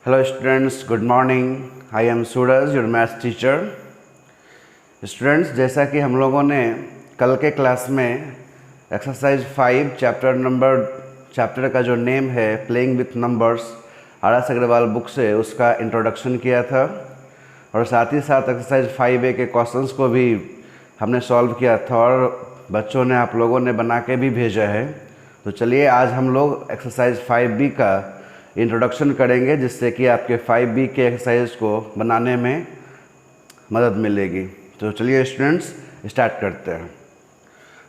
Hello students, good morning. I am Suraj, your maths teacher. Students, जैसा कि हम लोगों ने कल के क्लास में एक्सरसाइज 5 चैप्टर का जो नेम है playing with numbers R S. Agarwal book से उसका इंट्रोडक्शन किया था और साथ ही साथ एक्सरसाइज 5A के क्वेश्चंस को भी हमने सॉल्व किया था और बच्चों ने आप लोगों ने बना के भी भेजा है। तो चलिए आज हम लोग एक्सरसाइज 5B का इंट्रोडक्शन करेंगे जिससे कि आपके 5B के एक्सरसाइज को बनाने में मदद मिलेगी। तो चलिए स्टूडेंट्स स्टार्ट करते हैं।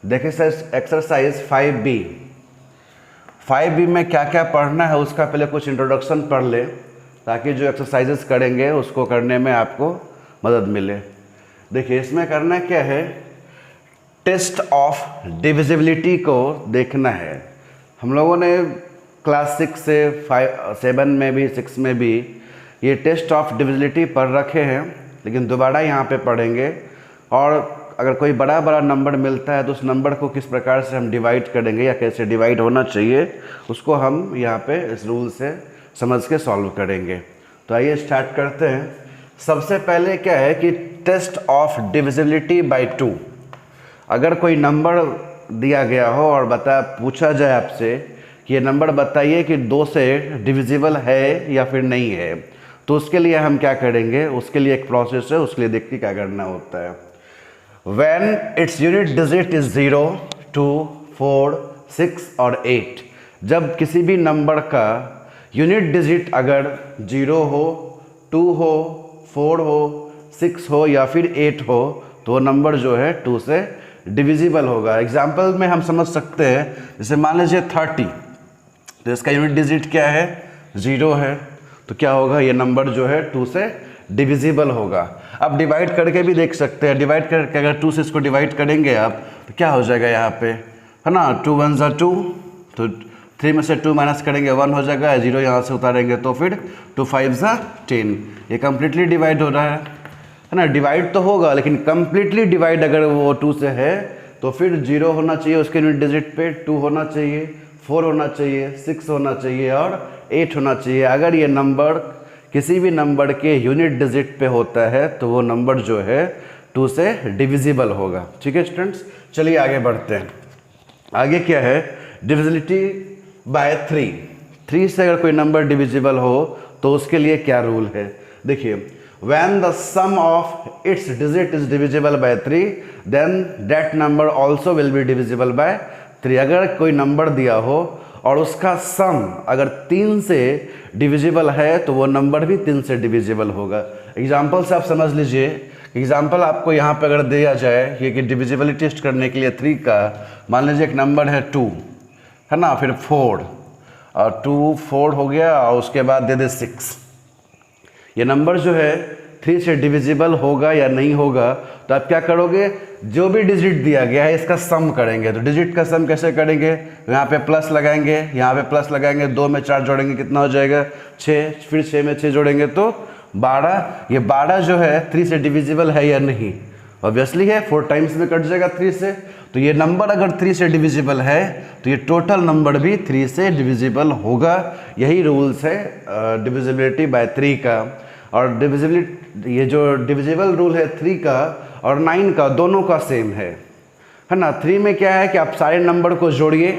देखिए सर, एक्सरसाइज 5B में क्या क्या पढ़ना है उसका पहले कुछ इंट्रोडक्शन पढ़ ले ताकि जो एक्सरसाइजेस करेंगे उसको करने में आपको मदद मिले। देखिए इसमें करना क्या है, टेस्ट ऑफ डिविजिबिलिटी को देखना है। हम लोगों ने क्लास 6 से 7 में भी 6 में भी ये टेस्ट ऑफ डिविजिबिलिटी पढ़ रखे हैं, लेकिन दोबारा यहाँ पे पढ़ेंगे और अगर कोई बड़ा नंबर मिलता है तो उस नंबर को किस प्रकार से हम डिवाइड करेंगे या कैसे डिवाइड होना चाहिए उसको हम यहाँ पे इस रूल से समझ के सॉल्व करेंगे। तो आइए स्टार्ट करते हैं। सबसे पहले क्या है कि टेस्ट ऑफ डिविजिबिलिटी बाय 2। अगर कोई नंबर दिया गया हो और पूछा जाए आपसे कि ये नंबर बताइए कि 2 से डिविजिबल है या फिर नहीं है, तो उसके लिए हम क्या करेंगे, उसके लिए एक प्रोसेस है, उसके लिए देखिए क्या करना होता है। When its unit digit is 0, 2, 4, 6 और 8, जब किसी भी नंबर का यूनिट डिजिट अगर 0 हो, 2 हो, 4 हो, 6 हो या फिर 8 हो तो वो नंबर जो है 2 से डिविजिबल होगा। एग्जाम्पल में हम समझ सकते हैं, जैसे मान लीजिए 30, तो इसका यूनिट डिजिट क्या है, 0 है, तो क्या होगा, ये नंबर जो है 2 से डिविजिबल होगा। अब डिवाइड करके भी देख सकते हैं, डिवाइड करके अगर 2 से इसको डिवाइड करेंगे आप तो क्या हो जाएगा यहाँ पे, है ना, 2 1 ज़ा 2, तो 3 में से 2 माइनस करेंगे 1 हो जाएगा, 0 यहाँ से उतारेंगे तो फिर 2 5 ज़ा 10, ये कम्प्लीटली डिवाइड हो रहा है ना। डिवाइड तो होगा लेकिन कम्प्लीटली डिवाइड अगर वो 2 से है तो फिर 0 होना चाहिए उसके यूनिट डिजिट पे, 2 होना चाहिए, 4 होना चाहिए, 6 होना चाहिए और 8 होना चाहिए। अगर ये नंबर किसी भी नंबर के यूनिट डिजिट पे होता है तो वो नंबर जो है 2 से डिविजिबल होगा। ठीक है स्टूडेंट्स, चलिए आगे बढ़ते हैं। आगे क्या है, डिविजिबिलिटी बाय 3 से अगर कोई नंबर डिविजिबल हो तो उसके लिए क्या रूल है। देखिए, when the sum of its digit is divisible by 3 then that number also will be divisible by 3। अगर कोई नंबर दिया हो और उसका सम अगर 3 से डिविजिबल है तो वो नंबर भी 3 से डिविजिबल होगा। एग्जाम्पल से आप समझ लीजिए, एग्जाम्पल आपको यहाँ पे अगर दिया जाए ये कि डिविजिबिलिटी टेस्ट करने के लिए 3 का, मान लीजिए एक नंबर है 2, है ना, फिर 4 और 2 4 हो गया और उसके बाद दे दे 6। ये नंबर जो है 3 से डिविजिबल होगा या नहीं होगा, तो आप क्या करोगे, जो भी डिजिट दिया गया है इसका सम करेंगे। तो डिजिट का सम कैसे करेंगे, यहाँ पे प्लस लगाएंगे, यहाँ पे प्लस लगाएंगे, 2 में 4 जोड़ेंगे कितना हो जाएगा 6, फिर 6 में 6 जोड़ेंगे तो 12। ये 12 जो है 3 से डिविजिबल है या नहीं, ऑब्वियसली है, 4 टाइम्स में कट जाएगा 3 से। तो ये नंबर अगर 3 से डिविजिबल है तो ये टोटल नंबर भी 3 से डिविजिबल होगा। यही रूल्स है डिविजिबिलिटी बाय 3 का। और डिविजिबिलिटी, ये जो डिविजिबल रूल है 3 का और 9 का दोनों का सेम है ना। 3 में क्या है कि आप सारे नंबर को जोड़िए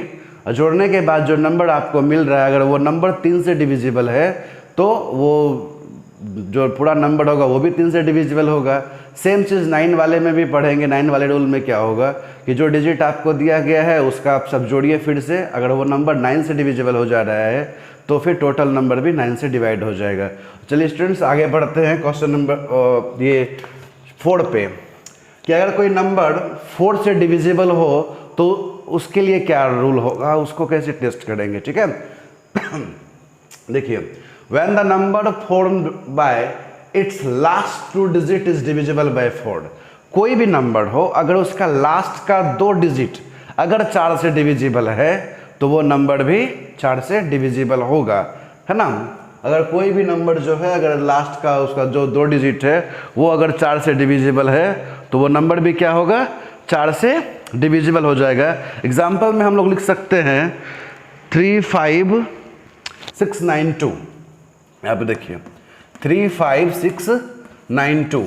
और जोड़ने के बाद जो नंबर आपको मिल रहा है अगर वो नंबर 3 से डिविजिबल है तो वो जो पूरा नंबर होगा वो भी 3 से डिविजिबल होगा। सेम चीज़ 9 वाले में भी पढ़ेंगे। 9 वाले रूल में क्या होगा कि जो डिजिट आपको दिया गया है उसका आप सब जोड़िए फिर से, अगर वो नंबर 9 से डिविजिबल हो जा रहा है तो फिर टोटल नंबर भी 9 से डिवाइड हो जाएगा। चलिए स्टूडेंट्स आगे बढ़ते हैं क्वेश्चन नंबर ये 4 पे, कि अगर कोई नंबर 4 से डिविजिबल हो तो उसके लिए क्या रूल होगा, उसको कैसे टेस्ट करेंगे। ठीक है देखिए, when the number formed by its last 2 digit is divisible by 4, कोई भी नंबर हो अगर उसका लास्ट का 2 डिजिट अगर 4 से डिविजिबल है तो वो नंबर भी 4 से डिविजिबल होगा, है ना। अगर कोई भी नंबर जो है अगर लास्ट का उसका जो 2 डिजिट है वो अगर 4 से डिविजिबल है तो वो नंबर भी क्या होगा, 4 से डिविजिबल हो जाएगा। एग्जाम्पल में हम लोग लिख सकते हैं 3 5 6 9 2, यहाँ पे देखिए 35692।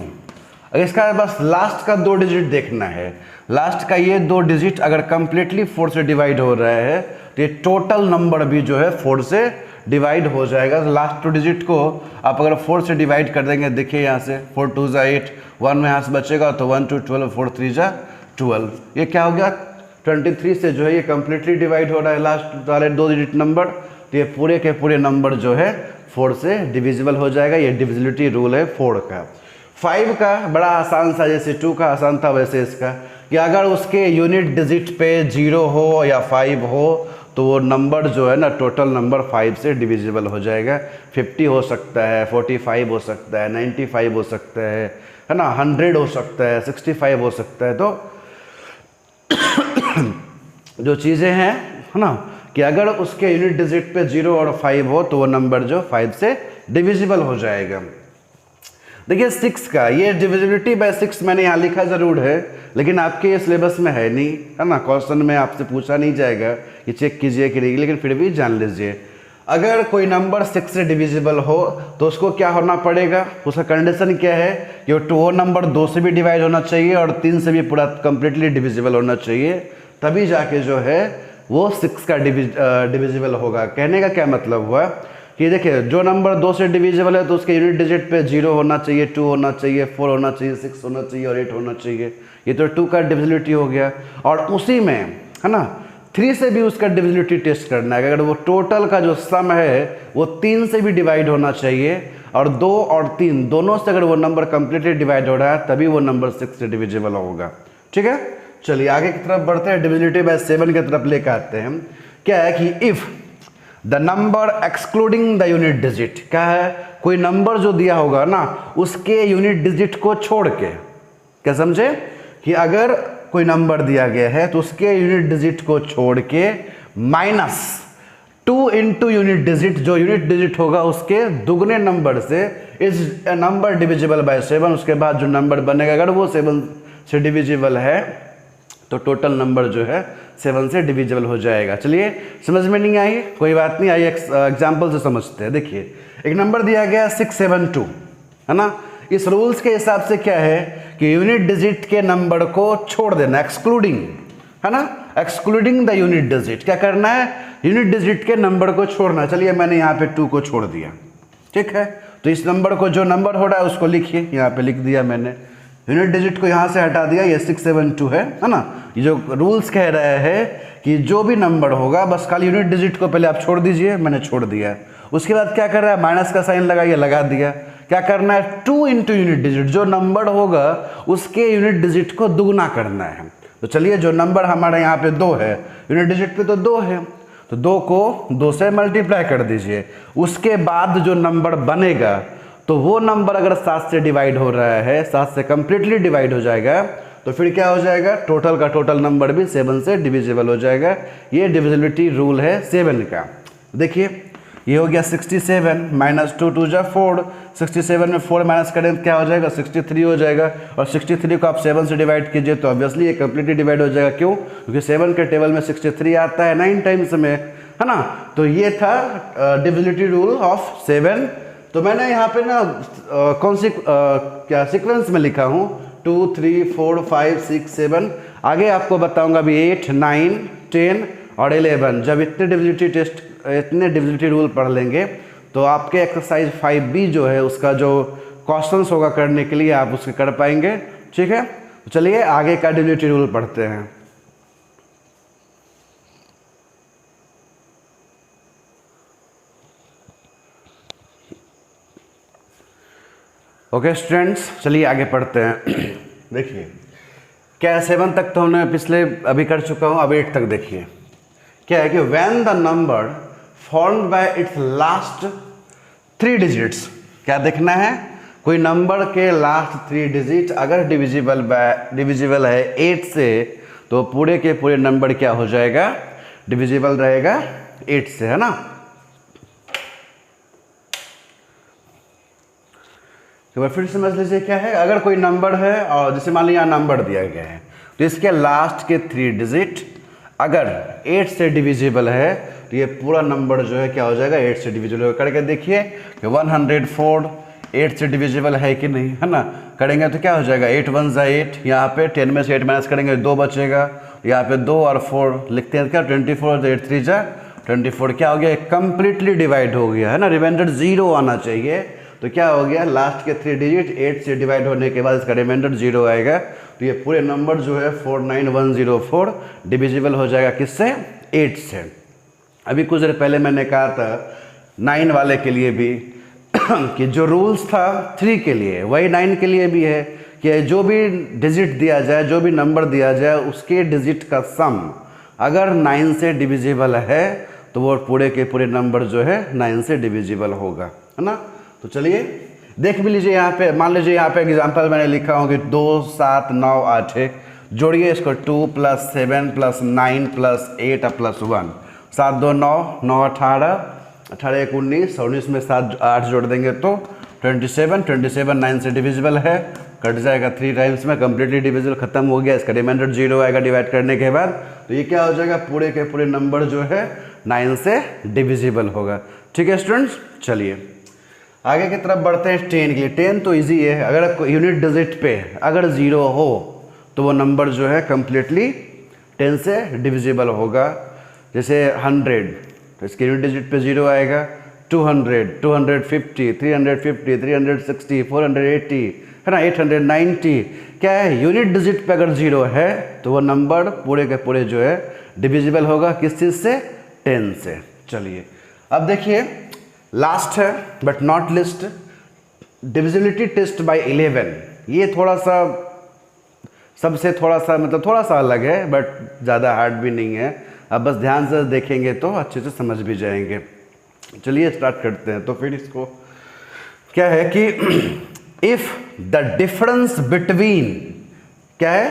अगर इसका बस लास्ट का 2 डिजिट देखना है, लास्ट का ये 2 डिजिट अगर कंप्लीटली 4 से डिवाइड हो रहा है तो ये टोटल नंबर भी जो है 4 से डिवाइड हो जाएगा। तो लास्ट 2 डिजिट को आप अगर 4 से डिवाइड कर देंगे, देखिए यहाँ से 4 2 ज़ा 8, 1 में यहाँ से बचेगा तो 1 2 12, 4 3 ज़ा 12। ये क्या हो गया 23 से जो है ये कम्प्लीटली डिवाइड हो रहा है लास्ट वाले 2 डिजिट नंबर। तो ये पूरे के पूरे नंबर जो है 4 से डिविजिबल हो जाएगा। ये डिविजिबिलिटी रूल है 4 का। 5 का बड़ा आसान सा, जैसे 2 का आसान था वैसे इसका, कि अगर उसके यूनिट डिजिट पे 0 हो या 5 हो तो वो नंबर जो है ना टोटल नंबर 5 से डिविजिबल हो जाएगा। 50 हो सकता है, 45 हो सकता है, 95 हो सकता है ना, 100 हो सकता है, 65 हो सकता है। तो जो चीज़ें हैं है ना कि अगर उसके यूनिट डिजिट पे 0 और 5 हो तो वो नंबर जो 5 से डिविजिबल हो जाएगा। देखिए 6 का ये डिविजिबिलिटी बाय 6 मैंने यहाँ लिखा ज़रूर है, लेकिन आपके ये सिलेबस में है नहीं, है ना, क्वेश्चन में आपसे पूछा नहीं जाएगा कि चेक कीजिए कि नहीं, लेकिन फिर भी जान लीजिए। अगर कोई नंबर 6 से डिविजिबल हो तो उसको क्या होना पड़ेगा, उसका कंडीशन क्या है कि वो नंबर 2 से भी डिवाइड होना चाहिए और 3 से भी पूरा कंप्लीटली डिविजिबल होना चाहिए, तभी जाके जो है वो 6 का डिविजिबल होगा। कहने का क्या मतलब हुआ कि देखिए जो नंबर 2 से डिविजिबल है तो उसके यूनिट डिजिट पे 0 होना चाहिए, 2 होना चाहिए, 4 होना चाहिए, 6 होना चाहिए और 8 होना चाहिए। ये तो 2 का डिविजिबिलिटी हो गया। और उसी में है ना 3 से भी उसका डिविजिबिलिटी टेस्ट करना है। अगर वो टोटल का जो सम है वो 3 से भी डिवाइड होना चाहिए और 2 और 3 दोनों से अगर वो नंबर कंप्लीटली डिवाइड हो रहा है तभी वो नंबर 6 से डिविजिबल होगा। ठीक है, चलिए आगे की तरफ बढ़ते हैं, डिविजिबिलिटी बाय 7 की तरफ लेकर आते हैं। क्या है कि if the number excluding the unit digit, क्या है कोई नंबर जो दिया होगा ना उसके यूनिट डिजिट को छोड़ के, क्या समझे कि अगर कोई नंबर दिया गया है तो उसके यूनिट डिजिट को छोड़ के -2 इंटू यूनिट डिजिट, जो यूनिट डिजिट होगा उसके दुगने नंबर से is a number divisible by 7। उसके बाद जो नंबर बनेगा अगर वो 7 से डिविजिबल है तो टोटल नंबर जो है 7 से डिविजिबल हो जाएगा। चलिए समझ में नहीं आई कोई बात नहीं, आइए एग्जाम्पल से समझते हैं। देखिए एक नंबर दिया गया 672 है ना, इस रूल्स के हिसाब से क्या है कि यूनिट डिजिट के नंबर को छोड़ देना, एक्सक्लूडिंग है ना, एक्सक्लूडिंग द यूनिट डिजिट। क्या करना है, यूनिट डिजिट के नंबर को छोड़ना। चलिए मैंने यहाँ पे 2 को छोड़ दिया, ठीक है, तो इस नंबर को जो नंबर हो रहा है उसको लिखिए, यहाँ पे लिख दिया मैंने, यूनिट डिजिट को यहाँ से हटा दिया, ये 672 है ना। ये जो रूल्स कह रहे हैं कि जो भी नंबर होगा बस खाली यूनिट डिजिट को पहले आप छोड़ दीजिए, मैंने छोड़ दिया। उसके बाद क्या कर रहा है, माइनस का साइन लगाइए, लगा दिया। क्या करना है, 2 इंटू यूनिट डिजिट, जो नंबर होगा उसके यूनिट डिजिट को दुगना करना है। तो चलिए जो नंबर हमारे यहाँ पे 2 है, यूनिट डिजिट पे तो 2 है, तो 2 को 2 से मल्टीप्लाई कर दीजिए। उसके बाद जो नंबर बनेगा तो वो नंबर अगर 7 से डिवाइड हो रहा है, 7 से कंप्लीटली डिवाइड हो जाएगा, तो फिर क्या हो जाएगा, टोटल का टोटल नंबर भी 7 से डिविजिबल हो जाएगा। ये डिविजिबिलिटी रूल है 7 का। देखिए ये हो गया 67 -2 2 जा 4, 67 में 4 माइनस करें क्या हो जाएगा, 63 हो जाएगा। और 63 को आप 7 से डिवाइड कीजिए तो ऑब्वियसली ये कंप्लीटली डिवाइड हो जाएगा। क्यों, क्योंकि 7 के टेबल में 63 आता है 9 टाइम्स में, है ना। तो ये था डिविजिबिलिटी रूल ऑफ 7। तो मैंने यहाँ पे ना कौन सी क्या सीक्वेंस में लिखा हूँ, 2 3 4 5 6 7, आगे आपको बताऊंगा अभी 8 9 10 और 11। जब इतने डिविजिबिलिटी रूल पढ़ लेंगे तो आपके एक्सरसाइज 5B जो है उसका जो क्वेश्चंस होगा करने के लिए आप उसके कर पाएंगे। ठीक है, तो चलिए आगे का डिविजिबिलिटी रूल पढ़ते हैं। ओके स्टूडेंट्स, चलिए आगे पढ़ते हैं। देखिए क्या 7 तक तो हमने पिछले अभी कर चुका हूँ, अब 8 तक देखिए क्या है कि when the number formed by it's last 3 digits, क्या देखना है, कोई नंबर के लास्ट 3 डिजिट अगर डिविजिबल है 8 से तो पूरे के पूरे नंबर क्या हो जाएगा, डिविजिबल रहेगा 8 से, है ना। तो वह फिर समझ लीजिए क्या है, अगर कोई नंबर है और जैसे मान लीजिए यहाँ नंबर दिया गया है तो इसके लास्ट के 3 डिजिट अगर 8 से डिविजिबल है तो ये पूरा नंबर जो है क्या हो जाएगा 8 से डिविजिबल होगा। करके देखिए कि 104 8 से डिविजिबल है कि नहीं, है ना। करेंगे तो क्या हो जाएगा 8 1 ज़ा 8, यहाँ पे 10 में से 8 माइनस करेंगे 2 बचेगा, यहाँ पे 2 और 4 लिखते हैं क्या 24, तो 8 3 ज़ा 24 क्या हो गया कंप्लीटली डिवाइड हो गया, है ना। रिमाइंडर 0 आना चाहिए, तो क्या हो गया लास्ट के 3 डिजिट 8 से डिवाइड होने के बाद इसका रिमाइंडर 0 आएगा, तो ये पूरे नंबर जो है 49104 डिविजिबल हो जाएगा किससे 8 से। अभी कुछ देर पहले मैंने कहा था 9 वाले के लिए भी कि जो रूल्स था 3 के लिए वही 9 के लिए भी है कि जो भी डिजिट दिया जाए, जो भी नंबर दिया जाए उसके डिजिट का सम अगर 9 से डिविजिबल है तो वो पूरे के पूरे नंबर जो है 9 से डिविजिबल होगा, है ना। तो चलिए देख भी लीजिए यहाँ पे, मान लीजिए यहाँ पे एग्जांपल मैंने लिखा हूँ कि 2 7 9 8 1, जोड़िए इसको 2 + 7 + 9 + 8 + 1, 7 2 9 9 18 18 1 19, 19 में 7 8 जोड़ देंगे तो 27 27 9 से डिविजिबल है, कट जाएगा 3 टाइम्स में, कंप्लीटली डिविजिबल खत्म हो गया। इसका रिमाइंडर 0 आएगा डिवाइड करने के बाद, तो ये क्या हो जाएगा पूरे के पूरे नंबर जो है 9 से डिविजिबल होगा। ठीक है स्टूडेंट्स, चलिए आगे की तरफ बढ़ते हैं 10 के लिए। 10 तो इजी है, अगर यूनिट डिजिट पे अगर 0 हो तो वो नंबर जो है कंप्लीटली 10 से डिविजिबल होगा। जैसे 100 तो इसके यूनिट डिजिट पे 0 आएगा, 200 250 350 360 480, है ना, 890, क्या है यूनिट डिजिट पे अगर 0 है तो वो नंबर पूरे के पूरे जो है डिविजिबल होगा किस चीज़ से 10 से। चलिए अब देखिए लास्ट है but not least, divisibility test by 11। ये थोड़ा सा सबसे थोड़ा सा मतलब थोड़ा सा अलग है बट ज़्यादा हार्ड भी नहीं है, अब बस ध्यान से देखेंगे तो अच्छे से समझ भी जाएंगे। चलिए स्टार्ट करते हैं। तो फिर इसको क्या है कि इफ द डिफरेंस बिटवीन, क्या है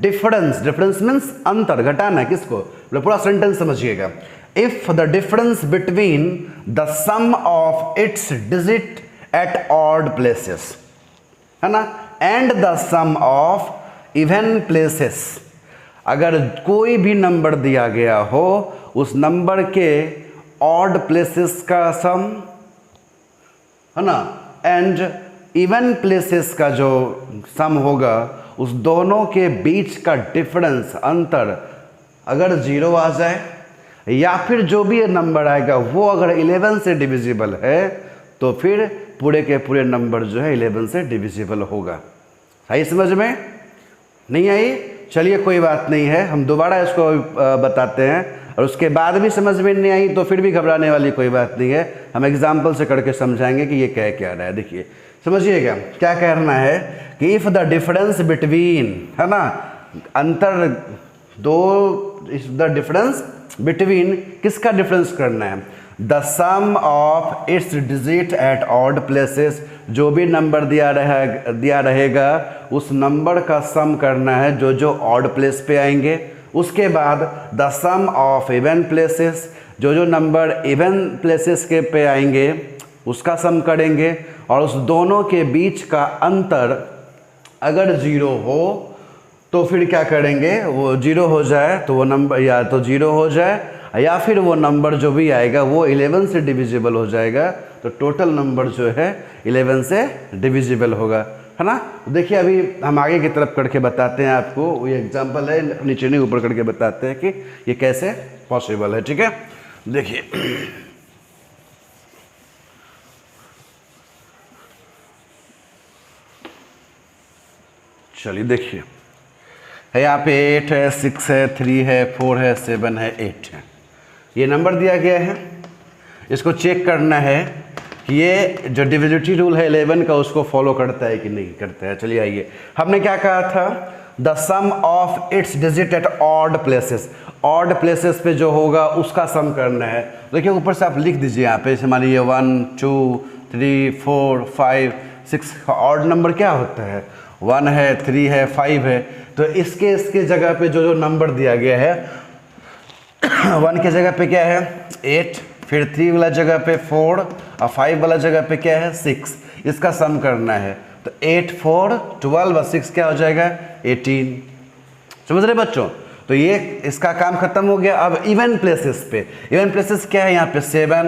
डिफरेंस, डिफरेंस मीन्स अंतर, घटाना है किसको, पूरा सेंटेंस समझिएगा। If the difference between the sum of its digit at odd places, है ना, and the sum of even places, अगर कोई भी नंबर दिया गया हो उस नंबर के ऑड प्लेसेस का सम, है ना, एंड इवन प्लेसेस का जो सम होगा उस दोनों के बीच का डिफरेंस, अंतर अगर 0 आ जाए या फिर जो भी नंबर आएगा वो अगर 11 से डिविजिबल है तो फिर पूरे के पूरे नंबर जो है 11 से डिविजिबल होगा। सही समझ में नहीं आई? चलिए कोई बात नहीं है, हम दोबारा इसको बताते हैं, और उसके बाद भी समझ में नहीं आई तो फिर भी घबराने वाली कोई बात नहीं है, हम एग्जाम्पल से करके समझाएंगे कि ये कह क्या रहा है। देखिए समझिएगा क्या कहना है कि इफ़ द डिफरेंस बिटवीन, है ना, अंतर दो, इफ द डिफरेंस बिटवीन किसका डिफरेंस करना है, the sum of its digit at odd places, जो भी नंबर दिया रहेगा उस नंबर का सम करना है जो जो ऑड प्लेस पे आएंगे। उसके बाद the sum of even places, जो जो नंबर इवन प्लेसेस के पे आएंगे उसका सम करेंगे, और उस दोनों के बीच का अंतर अगर 0 हो तो फिर क्या करेंगे, वो 0 हो जाए तो वो नंबर या तो 0 हो जाए या फिर वो नंबर जो भी आएगा वो 11 से डिविजिबल हो जाएगा, तो टोटल नंबर जो है 11 से डिविजिबल होगा, है ना। देखिए अभी हम आगे की तरफ करके बताते हैं आपको, ये एग्जांपल है, नीचे नहीं ऊपर करके बताते हैं कि ये कैसे पॉसिबल है। ठीक है, देखिए चलिए देखिए है यहाँ पे 8 है, 6 है, 3 है, 4 है, 7 है, 8 है, ये नंबर दिया गया है। इसको चेक करना है कि ये जो डिविजिबिलिटी रूल है 11 का उसको फॉलो करता है कि नहीं करता है। चलिए आइए, हमने क्या कहा था, the sum of its digit at odd places, odd places पे जो होगा उसका सम करना है। देखिए ऊपर से आप लिख दीजिए यहाँ पे, जैसे मान लीजिए 1 2 3 4 5 6, ऑड नंबर क्या होता है, 1 है, 3 है, 5 है, तो इसके जगह पे जो जो नंबर दिया गया है 1 के जगह पे क्या है 8, फिर 3 वाला जगह पे 4 और 5 वाला जगह पे क्या है 6, इसका सम करना है। तो 8 4 12 और 6 क्या हो जाएगा 18। समझ रहे बच्चों, तो ये इसका काम खत्म हो गया। अब इवन प्लेसेस पे, इवन प्लेसेस क्या है यहाँ पे 7,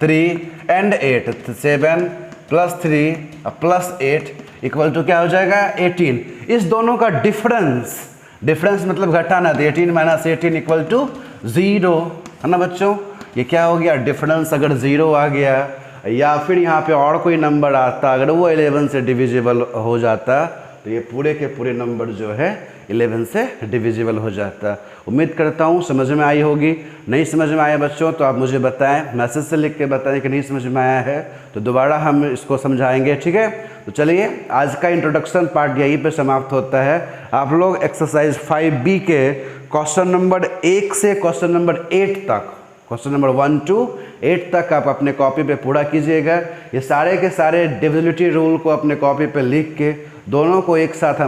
3 एंड 8, 7 + 3 + 8 इक्वल टू क्या हो जाएगा 18। इस दोनों का डिफरेंस मतलब घटाना, तो 18 - 18 इक्वल टू 0 है ना बच्चों। ये क्या हो गया, डिफरेंस अगर 0 आ गया या फिर यहाँ पे और कोई नंबर आता, अगर वो 11 से डिविजिबल हो जाता तो ये पूरे के पूरे नंबर जो है 11 से डिविजिबल हो जाता। उम्मीद करता हूँ समझ में आई होगी। नहीं समझ में आया बच्चों तो आप मुझे बताएं, मैसेज से लिख के बताएं कि नहीं समझ में आया है, तो दोबारा हम इसको समझाएंगे, ठीक है। तो चलिए आज का इंट्रोडक्शन पार्ट यहीं पे समाप्त होता है। आप लोग एक्सरसाइज 5B के क्वेश्चन नंबर 1 से क्वेश्चन नंबर 8 तक, क्वेश्चन नंबर 1 to 8 तक आप अपने कॉपी पे पूरा कीजिएगा। ये सारे के सारे डिविजिबिलिटी रूल को अपने कॉपी पे लिख के दोनों को एक साथ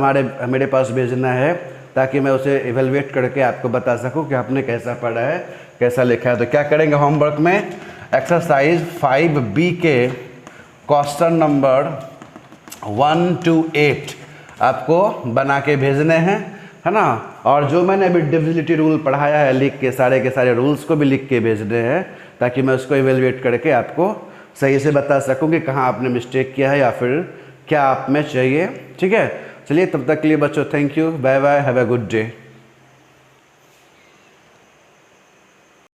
मेरे पास भेजना है, ताकि मैं उसे इवेलुएट करके आपको बता सकूं कि आपने कैसा पढ़ा है, कैसा लिखा है। तो क्या करेंगे होमवर्क में, एक्सरसाइज 5B के क्वेश्चन नंबर 1 to 8 आपको बना के भेजने हैं, है ना। और जो मैंने अभी डिविजिबिलिटी रूल पढ़ाया है लिख के सारे रूल्स को भी लिख के भेजने हैं, ताकि मैं उसको इवेलुएट करके आपको सही से बता सकूं कि कहाँ आपने मिस्टेक किया है या फिर क्या आप में चाहिए, ठीक है। चलिए तब तक के लिए बच्चों thank you, bye bye, have a good day.